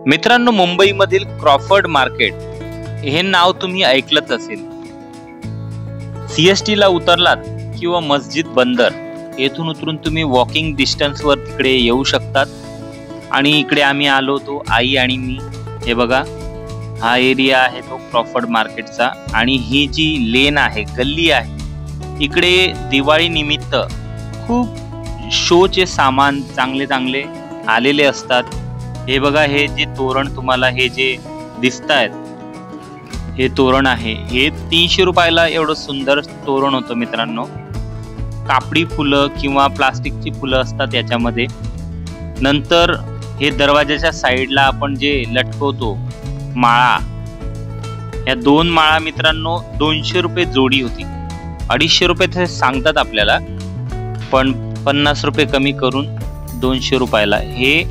मित्रांनो, मुंबईमधील Crawford market हे नाव तुम्ही ऐकलंच असेल. सीएसटी ला उतरलात किंवा मस्जिद बंदर येथून उतरून तुम्ही वॉकिंग डिस्टन्स वर तिकडे येऊ शकतात. आणि इकडे आम्ही आलो होतो, आई आणि मी. हे बघा, हा एरिया आहे तो क्रॉफर्ड मार्केटचा. आणि ही जी लेन आहे, गल्ली आहे, इकडे दिवाळी निमित्त खूप शोचे सामान चांगले चांगले आलेले असतात. हे बघा, हे जे तोरण तुम्हाला हे जे दिसत आहेत, हे तोरण आहे. हे 300 रुपयाला एवढं सुंदर तोरण होतं मित्रांनो. कापडी फुलं किंवा प्लास्टिकची फुलं असतात याच्यामध्ये. नंतर हे दरवाजाच्या साईडला आपण जे लटकवतो माळा, या 2 माळा मित्रांनो 200 रुपये जोडी होती. 250 रुपये ते सांगतात आपल्याला, पण 50 रुपये कमी करून 200 रुपयाला हे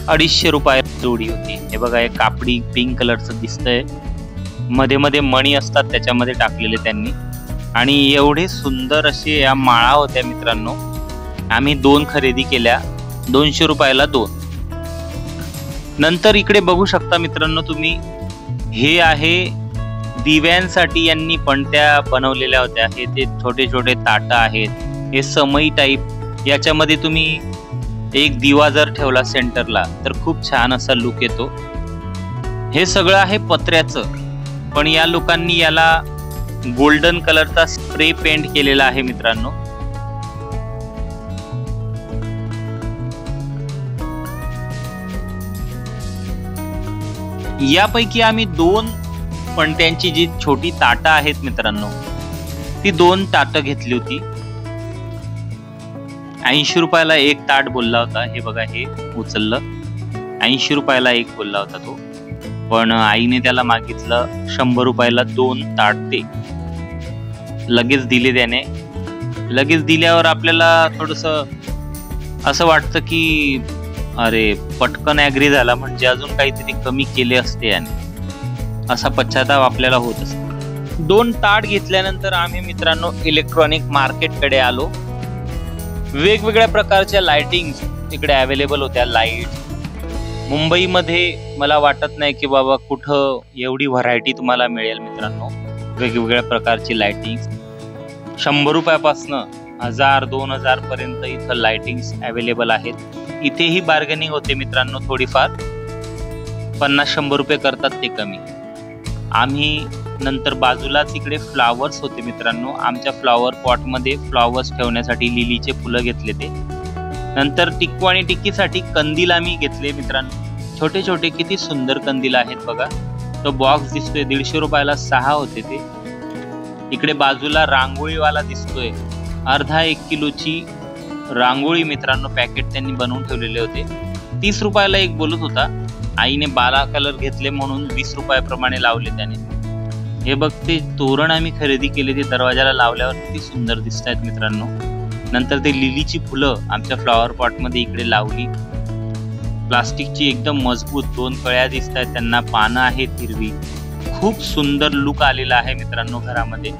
250 रुपये जोडी होती. हे बघा, हे कापडी पिंक कलरचं दिसतंय. मध्ये मध्ये मणी असतात त्याच्यामध्ये टाकलेले त्यांनी. आणि एवढे सुंदर असे या माळा होत्या मित्रांनो. आम्ही 2 खरेदी केल्या, 200 रुपयाला 2. नंतर इकडे बघू शकता मित्रांनो तुम्ही, हे आहे दिव्यांसाठी यांनी पणत्या बनवलेल्या होत्या. हे ते छोटे छोटे ताटं आहेत, हे समई टाईप. याच्यामध्ये तुम्ही एक दिवा जर ठेवला सेंटरला तर खूप छान असा लुक येतो. हे सगळं आहे पत्र्याचं, पण या लोकांनी याला गोल्डन कलरचा स्प्रे पेंट केलेला आहे मित्रांनो. यापैकी आम्ही 2 पणत्यांची जी छोटी ताटं आहेत मित्रांनो, ती 2 ताटं घेतली होती. 80 रुपयाला एक ताट बोलला होता. हे बघा, हे उचललं. 80 रुपयाला एक बोलला होता तो, पण आईने त्याला मागितलं 100 रुपयाला 2 ताट. ते लगेच दिले त्याने. लगेच दिल्यावर आपल्याला थोडस असं वाटतं की अरे, पटकन ऍग्री झाला, म्हणजे अजून काहीतरी कमी केले असते याने, असा पश्चाताप आपल्याला होत असतो. 2 ताट घेतल्यानंतर आम्ही मित्रांनो इलेक्ट्रॉनिक मार्केट कडे आलो. वेगवेगळ्या प्रकारच्या लाइटिंग तिकडे अवेलेबल होत्या. लाईट मुंबईमध्ये मला वाटत नाही की बाबा कुठं एवढी व्हरायटी तुम्हाला मिळेल मित्रांनो. वेगवेगळ्या प्रकारची लाइटिंग 100 रुपयापासून 1000-2000 पर्यंत इथं लाइटिंग्स अवेलेबल आहेत. इथेही बार्गेनिंग होते मित्रांनो थोडीफार. 50-100 रुपये करतात ते कमी. आम्ही नंतर बाजूलाच इकडे फ्लावर्स होते मित्रांनो. आमच्या फ्लॉवर पॉट मध्ये फ्लॉवर्स ठेवण्यासाठी लिलीचे फुलं घेतले ते. नंतर टिक्कू आणि टिक्कीसाठी कंदील आम्ही घेतले मित्रांनो. छोटे छोटे किती सुंदर कंदील आहेत बघा. तो बॉक्स दिसतोय 150 रुपयाला 6 होते ते. इकडे बाजूला रांगोळीवाला दिसतोय. अर्धा 1 किलोची रांगोळी मित्रांनो पॅकेट त्यांनी बनवून ठेवलेले होते. 30 रुपयाला एक बोलत होता. आईने 12 कलर घेतले म्हणून 20 रुपयाप्रमाणे लावले त्याने. हे बघ, ते तोरण आम्ही खरेदी केले, ते दरवाजाला लावल्यावर किती सुंदर दिसत आहेत मित्रांनो. नंतर ते लिलीची फुलं आमच्या फ्लॉवर पॉट मध्ये इकडे लावली. प्लास्टिकची एकदम मजबूत 2 कळ्या दिसत आहेत, त्यांना पानं आहेत हिरवी. खूप सुंदर लुक आलेला आहे मित्रांनो घरामध्ये.